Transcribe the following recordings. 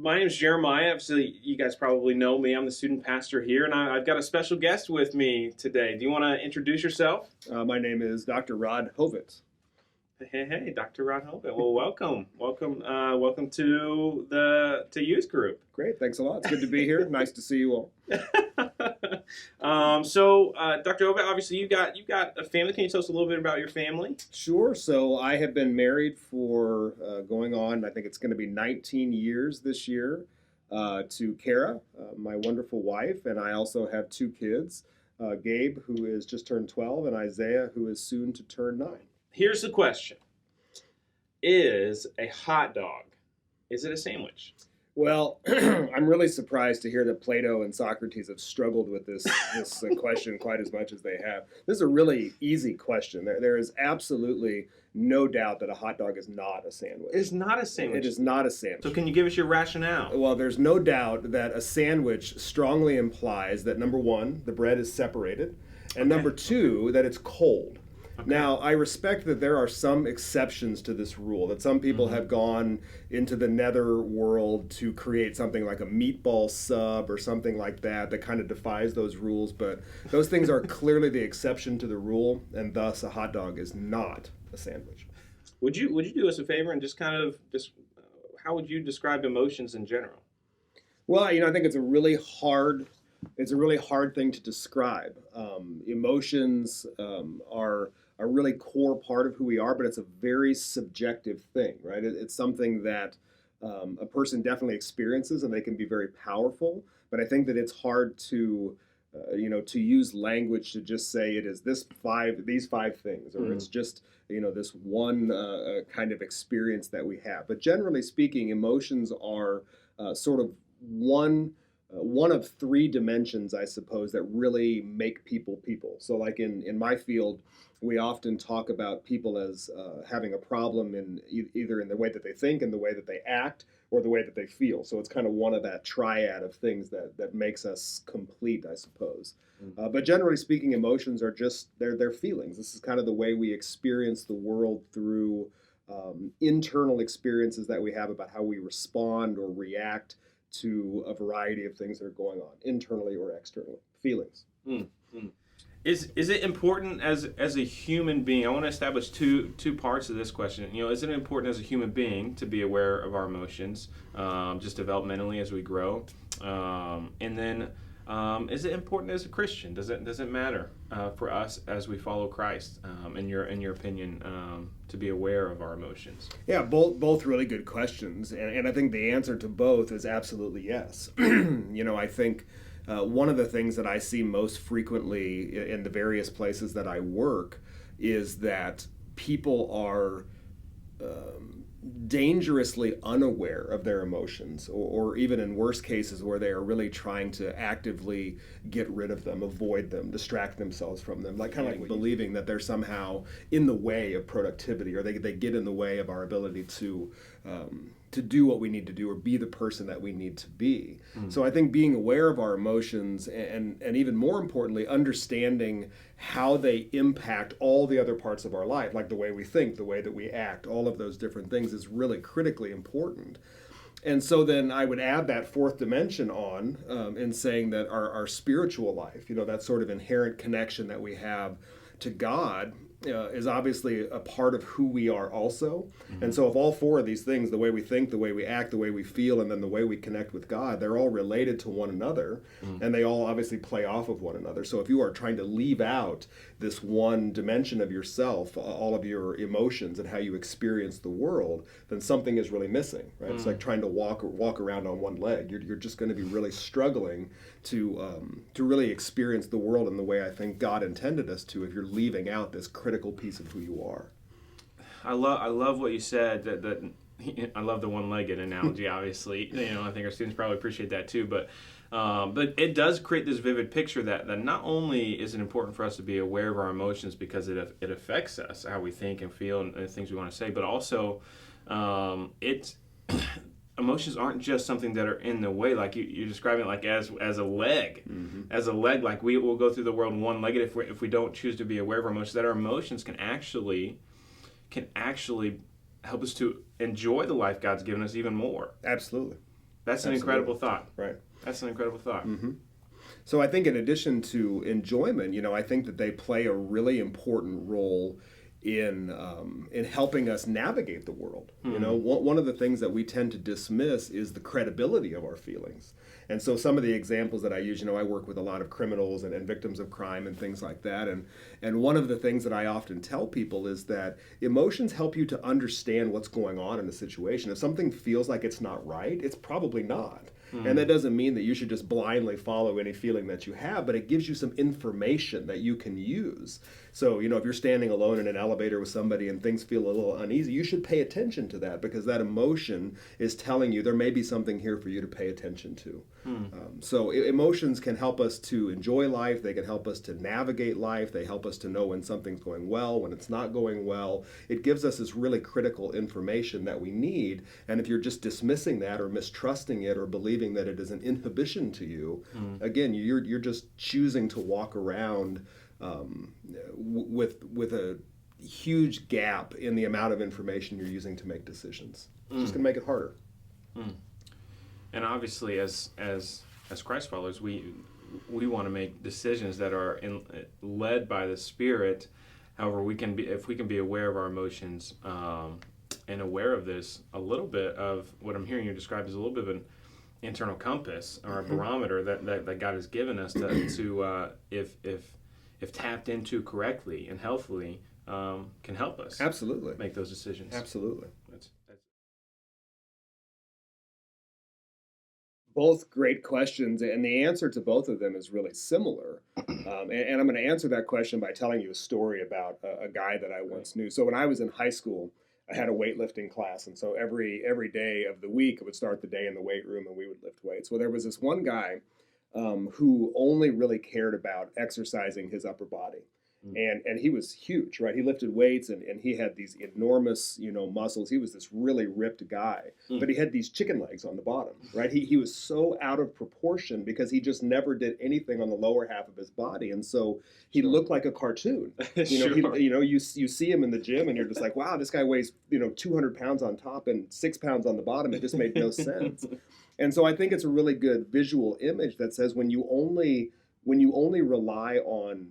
My name is Jeremiah. Obviously, you guys probably know me. I'm the student pastor here, and I've got a special guest with me today. Do you want to introduce yourself? My name is Dr. Hoevet. Hey, Dr. Hoevet. Well, welcome to youth group. Great, thanks a lot. It's good to be here. Nice to see you all. Dr. Hoevet, obviously you've got a family. Can you tell us a little bit about your family? Sure. So I have been married for going on, I think it's going to be 19 years this year, to Kara, my wonderful wife, and I also have two kids, Gabe, who is just turned 12, and Isaiah, who is soon to turn 9. Here's the question. Is a hot dog, is it a sandwich? Well, I'm really surprised to hear that Plato and Socrates have struggled with this question quite as much as they have. This is a really easy question. There is absolutely no doubt that a hot dog is not a sandwich. It is not a sandwich. It is not a sandwich. So can you give us your rationale? Well, there's no doubt that a sandwich strongly implies that, number one, the bread is separated, and number two, that it's cold. Okay. Now, I respect that there are some exceptions to this rule, that some people have gone into the nether world to create something like a meatball sub or something like that kind of defies those rules, but those things are clearly the exception to the rule, and thus a hot dog is not a sandwich. Would you do us a favor and just how would you describe emotions in general? Well, I think it's a really hard thing to describe. Emotions are a really core part of who we are, but it's a very subjective thing, right? It's something that a person definitely experiences, and they can be very powerful. But I think that it's hard to use language to just say it is these five things, or it's just this one kind of experience that we have. But generally speaking, emotions are sort of one of three dimensions, I suppose, that really make people people. So like in my field, we often talk about people as having a problem in either in the way that they think, and the way that they act, or the way that they feel. So it's kind of one of that triad of things that makes us complete, I suppose. But generally speaking, emotions are just they're feelings. This is kind of the way we experience the world through internal experiences that we have about how we respond or react to a variety of things that are going on, internally or externally. Feelings. Is it important as a human being? I want to establish two parts of this question. Is it important as a human being to be aware of our emotions, just developmentally as we grow? And then, is it important as a Christian? Does it matter for us as we follow Christ? In your opinion, to be aware of our emotions? Yeah, both really good questions, and I think the answer to both is absolutely yes. I think one of the things that I see most frequently in the various places that I work is that people are dangerously unaware of their emotions, or even in worse cases where they are really trying to actively get rid of them, avoid them, distract themselves from them, like believing that they're somehow in the way of productivity, or they get in the way of our ability to do what we need to do, or be the person that we need to be. So I think being aware of our emotions, and even more importantly, understanding how they impact all the other parts of our life, like the way we think, the way that we act, all of those different things, is really critically important. And so then I would add that fourth dimension on in saying that our spiritual life, that sort of inherent connection that we have to God, is obviously a part of who we are also. And so if all four of these things, the way we think, the way we act, the way we feel, and then the way we connect with God, they're all related to one another, and they all obviously play off of one another. So if you are trying to leave out this one dimension of yourself, all of your emotions and how you experience the world, then something is really missing, right? It's like trying to walk around on one leg. You're just going to be really struggling to really experience the world in the way I think God intended us to, if you're leaving out this critical piece of who you are. I love what you said. That I love the one-legged analogy. Obviously, I think our students probably appreciate that too. But it does create this vivid picture that not only is it important for us to be aware of our emotions because it affects us, how we think and feel, and the things we want to say, but also emotions aren't just something that are in the way, like you're describing it, like as a leg, as a leg. Like we will go through the world one-legged if we don't choose to be aware of our emotions. That our emotions can actually help us to enjoy the life God's given us even more. Absolutely. That's an incredible thought. Right. That's an incredible thought. Mm-hmm. So I think in addition to enjoyment, I think that they play a really important role in helping us navigate the world. One of the things that we tend to dismiss is the credibility of our feelings. And so some of the examples that I use, I work with a lot of criminals and victims of crime and things like that. And one of the things that I often tell people is that emotions help you to understand what's going on in a situation. If something feels like it's not right, it's probably not. And that doesn't mean that you should just blindly follow any feeling that you have, but it gives you some information that you can use. So, if you're standing alone in an elevator with somebody and things feel a little uneasy, you should pay attention to that, because that emotion is telling you there may be something here for you to pay attention to. So emotions can help us to enjoy life. They can help us to navigate life. They help us to know when something's going well, when it's not going well. It gives us this really critical information that we need. And if you're just dismissing that or mistrusting it or believing that it is an inhibition to you, again, you're just choosing to walk around with a huge gap in the amount of information you're using to make decisions. It's just going to make it harder. And obviously, as Christ followers, we want to make decisions that are led by the Spirit. However, if we can be aware of our emotions and aware of this, a little bit of what I'm hearing you describe is a little bit of an internal compass or a barometer that God has given us to if tapped into correctly and healthfully, can help us Absolutely make those decisions. Absolutely. That's Both great questions, and the answer to both of them is really similar. And I'm going to answer that question by telling you a story about a guy that I once knew. So when I was in high school, I had a weightlifting class, and so every day of the week, I would start the day in the weight room, and we would lift weights. Well, there was this one guy who only really cared about exercising his upper body. And he was huge, right? He lifted weights and he had these enormous, muscles. He was this really ripped guy, but he had these chicken legs on the bottom, right? He was so out of proportion because he just never did anything on the lower half of his body. And so he looked like a cartoon. You see him in the gym and you're just like, wow, this guy weighs, 200 pounds on top and 6 pounds on the bottom. It just made no sense. And so I think it's a really good visual image that says when you only rely on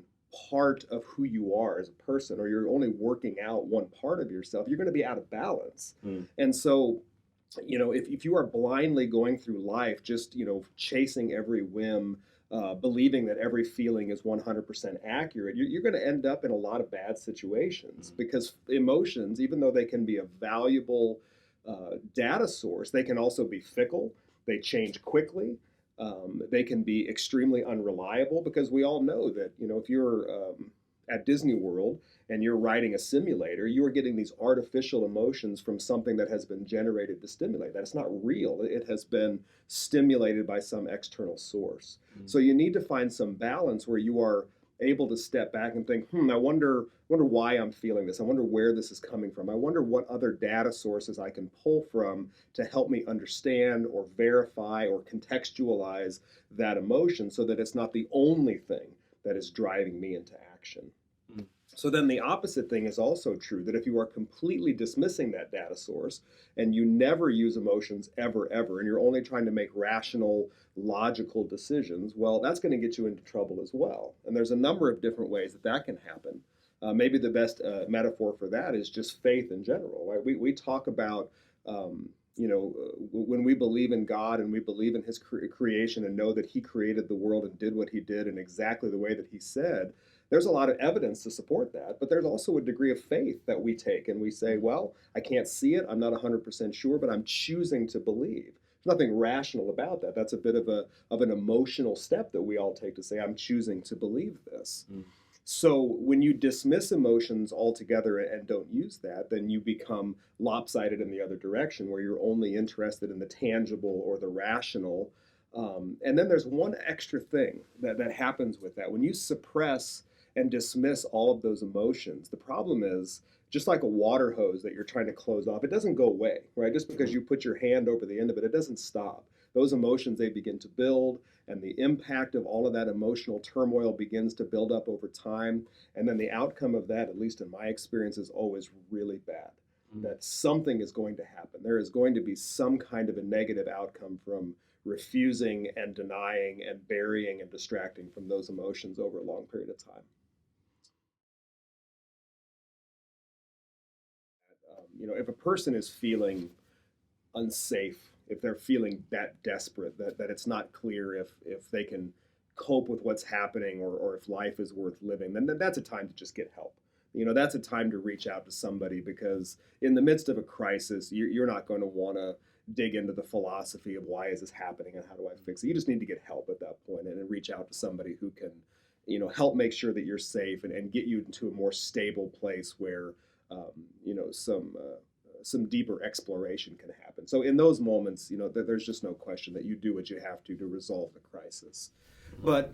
part of who you are as a person, or you're only working out one part of yourself, you're going to be out of balance. And so, if you are blindly going through life, just, chasing every whim, believing that every feeling is 100% accurate, you're going to end up in a lot of bad situations, because emotions, even though they can be a valuable data source, they can also be fickle. They change quickly. They can be extremely unreliable, because we all know that, if you're at Disney World and you're riding a simulator, you are getting these artificial emotions from something that has been generated to stimulate that. It's not real. It has been stimulated by some external source. So you need to find some balance where you are able to step back and think, I wonder why I'm feeling this. I wonder where this is coming from. I wonder what other data sources I can pull from to help me understand or verify or contextualize that emotion, so that it's not the only thing that is driving me into action. So then the opposite thing is also true, that if you are completely dismissing that data source and you never use emotions ever, and you're only trying to make rational, logical decisions, well, that's going to get you into trouble as well. And there's a number of different ways that can happen. Maybe the best metaphor for that is just faith in general. Right? We talk about, when we believe in God and we believe in his creation and know that he created the world and did what he did in exactly the way that he said, there's a lot of evidence to support that, but there's also a degree of faith that we take and we say, well, I can't see it, I'm not 100% sure, but I'm choosing to believe. There's nothing rational about that. That's a bit of an emotional step that we all take to say, I'm choosing to believe this. So when you dismiss emotions altogether and don't use that, then you become lopsided in the other direction, where you're only interested in the tangible or the rational. And then there's one extra thing that happens with that. When you suppress and dismiss all of those emotions, the problem is, just like a water hose that you're trying to close off, it doesn't go away, right? Just because you put your hand over the end of it, it doesn't stop. Those emotions, they begin to build, and the impact of all of that emotional turmoil begins to build up over time. And then the outcome of that, at least in my experience, is always really bad. that something is going to happen. There is going to be some kind of a negative outcome from refusing and denying and burying and distracting from those emotions over a long period of time. If a person is feeling unsafe, if they're feeling that desperate, that it's not clear if they can cope with what's happening or if life is worth living, then that's a time to just get help. That's a time to reach out to somebody, because in the midst of a crisis, you're not going to want to dig into the philosophy of why is this happening and how do I fix it. You just need to get help at that point and reach out to somebody who can, help make sure that you're safe and get you into a more stable place where, some deeper exploration can happen. So in those moments, there's just no question that you do what you have to resolve the crisis. But,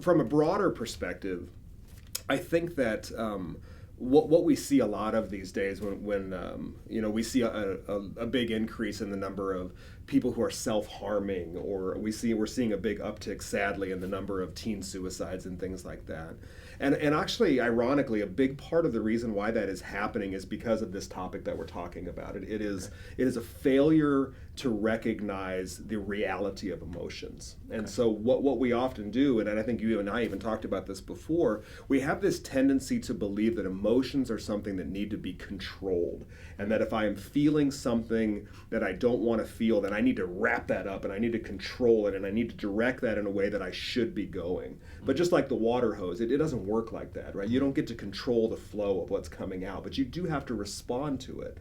from a broader perspective, I think that what we see a lot of these days when we see a big increase in the number of people who are self-harming, or we're seeing a big uptick, sadly, in the number of teen suicides and things like that. And actually, ironically, a big part of the reason why that is happening is because of this topic that we're talking about. It is a failure to recognize the reality of emotions. And so what we often do, and I think you and I even talked about this before, we have this tendency to believe that emotions are something that need to be controlled, and that if I am feeling something that I don't want to feel, then I need to wrap that up and I need to control it and I need to direct that in a way that I should be going. But just like the water hose, it doesn't work like that, right? You don't get to control the flow of what's coming out, but you do have to respond to it.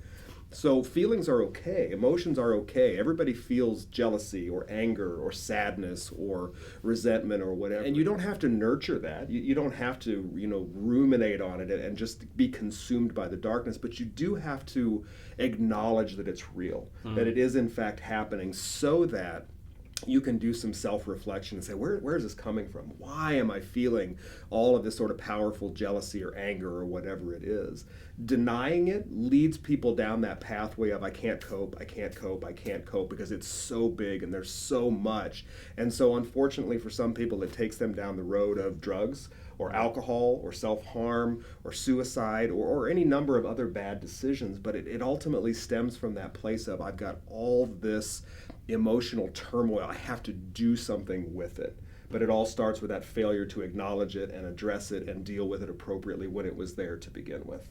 So feelings are okay, emotions are okay. Everybody feels jealousy or anger or sadness or resentment or whatever. And you don't have to nurture that. You don't have to, ruminate on it and just be consumed by the darkness, but you do have to acknowledge that it's real, that it is in fact happening, so that you can do some self-reflection and say, where is this coming from? Why am I feeling all of this sort of powerful jealousy or anger or whatever it is? Denying it leads people down that pathway of I can't cope, because it's so big and there's so much. And so unfortunately for some people, it takes them down the road of drugs or alcohol or self-harm or suicide or any number of other bad decisions. But it ultimately stems from that place of I've got all this emotional turmoil, I have to do something with it. But it all starts with that failure to acknowledge it and address it and deal with it appropriately when it was there to begin with.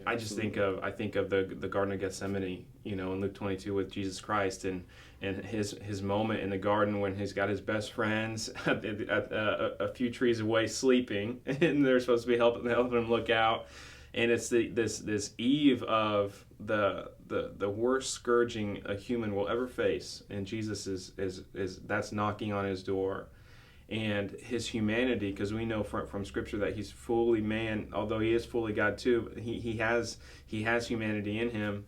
I just think of the Garden of Gethsemane, in Luke 22 with Jesus Christ and his moment in the garden when he's got his best friends a few trees away sleeping, and they're supposed to be helping him look out, and it's this eve of the worst scourging a human will ever face, and Jesus is that's knocking on his door. And his humanity, because we know from Scripture that he's fully man, although he is fully God too. He has humanity in him.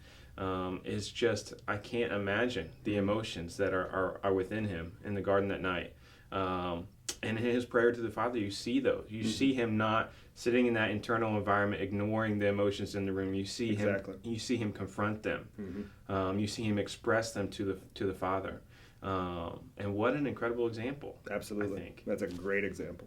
Is just, I can't imagine the emotions that are within him in the garden that night. And in his prayer to the Father, you see those. You see him not sitting in that internal environment, ignoring the emotions in the room. You see him. You see him confront them. You see him express them to the Father. And what an incredible example. Absolutely. I think. That's a great example.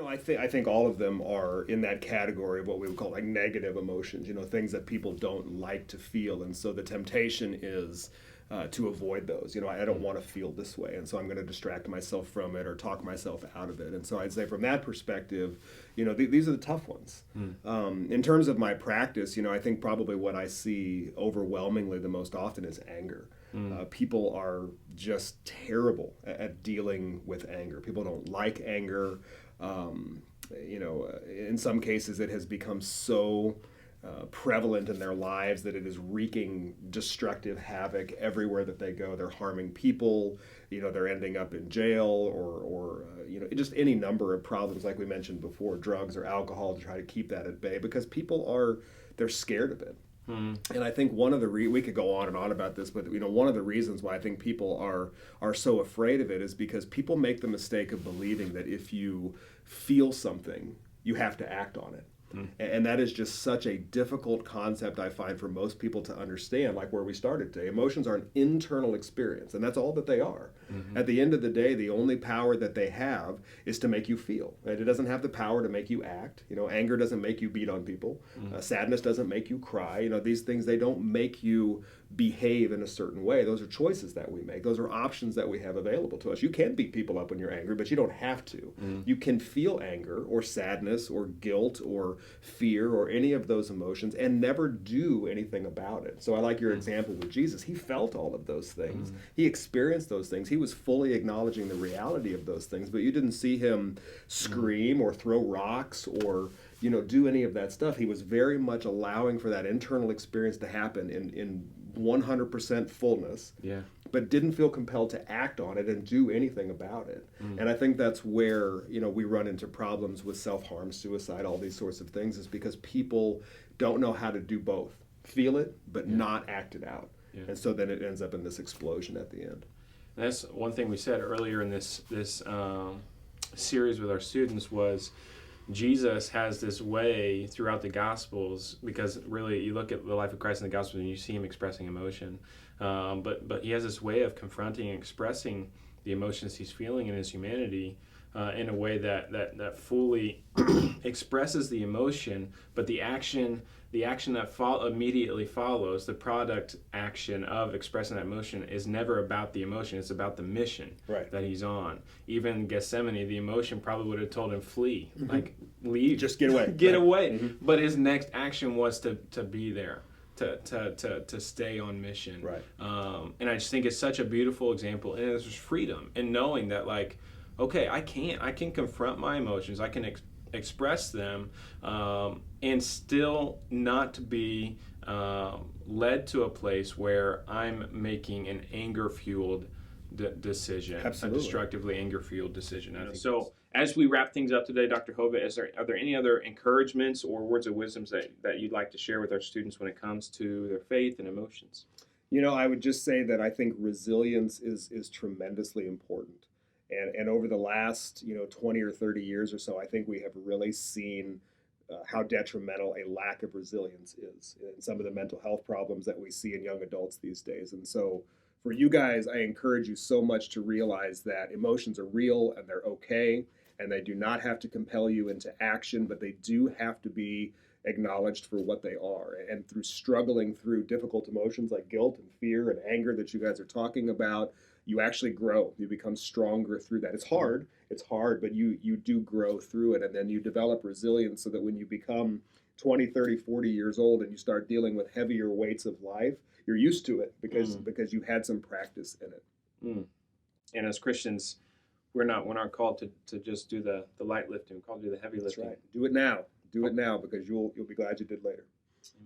I think all of them are in that category of what we would call like negative emotions, things that people don't like to feel. And so the temptation is to avoid those. I don't want to feel this way, and so I'm going to distract myself from it or talk myself out of it. And so I'd say from that perspective, these are the tough ones. In terms of my practice, I think probably what I see overwhelmingly the most often is anger. People are just terrible at dealing with anger. People don't like anger. In some cases it has become so prevalent in their lives that it is wreaking destructive havoc everywhere that they go. They're harming people, they're ending up in jail or just any number of problems, like we mentioned before, drugs or alcohol, to try to keep that at bay, because they're scared of it. And I think one of the we could go on and on about this, but one of the reasons why I think people are so afraid of it is because people make the mistake of believing that if you feel something, you have to act on it. And that is just such a difficult concept, I find, for most people to understand, like where we started today. Emotions are an internal experience, and that's all that they are. At the end of the day, the only power that they have is to make you feel. Right? It doesn't have the power to make you act. Anger doesn't make you beat on people. Sadness doesn't make you cry. These things, they don't make you behave in a certain way. Those are choices that we make. Those are options that we have available to us. You can beat people up when you're angry, but you don't have to. You can feel anger or sadness or guilt or fear or any of those emotions and never do anything about it. So I like your example with Jesus. He felt all of those things. He experienced those things. He was fully acknowledging the reality of those things, but you didn't see him scream or throw rocks or do any of that stuff. He was very much allowing for that internal experience to happen in 100% fullness, but didn't feel compelled to act on it and do anything about it. And I think that's where we run into problems with self-harm, suicide, all these sorts of things, is because people don't know how to do both. Feel it, but not act it out. And so then it ends up in this explosion at the end. And that's one thing we said earlier in this series with our students was Jesus has this way throughout the Gospels, because really you look at the life of Christ in the Gospels and you see him expressing emotion, but he has this way of confronting and expressing the emotions he's feeling in his humanity in a way that fully expresses the emotion, but the action that immediately follows, the product action of expressing that emotion, is never about the emotion. It's about the mission that he's on. Even in Gethsemane, the emotion probably would have told him, flee, like leave, just get away, get away. But his next action was to be there, to stay on mission. And I just think it's such a beautiful example, and there's freedom in knowing that, like, okay, I can confront my emotions, I can express them, and still not be led to a place where I'm making an anger-fueled decision, Absolutely. A destructively anger-fueled decision. So as we wrap things up today, Dr. Hoevet, are there any other encouragements or words of wisdom that you'd like to share with our students when it comes to their faith and emotions? I would just say that I think resilience is tremendously important. And over the last 20 or 30 years or so, I think we have really seen how detrimental a lack of resilience is in some of the mental health problems that we see in young adults these days. And so for you guys, I encourage you so much to realize that emotions are real and they're okay, and they do not have to compel you into action, but they do have to be acknowledged for what they are. And through struggling through difficult emotions like guilt and fear and anger that you guys are talking about, you actually grow. You become stronger through that. It's hard, but you do grow through it, and then you develop resilience so that when you become 20, 30, 40 years old and you start dealing with heavier weights of life, you're used to it because you had some practice in it. And as Christians, we're not called to just do the light lifting. We're called to do the heavy lifting. That's right. Do it now. Do it now, because you'll be glad you did later.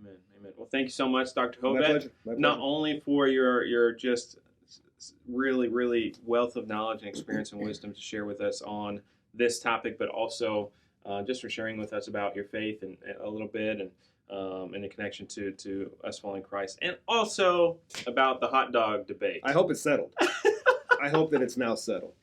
Amen. Amen. Well, thank you so much, Dr. Hoevet. My pleasure. Not only for your just really, really wealth of knowledge and experience and wisdom to share with us on this topic, but also just for sharing with us about your faith and a little bit, and the connection to us following Christ, and also about the hot dog debate. I hope it's settled. I hope that it's now settled.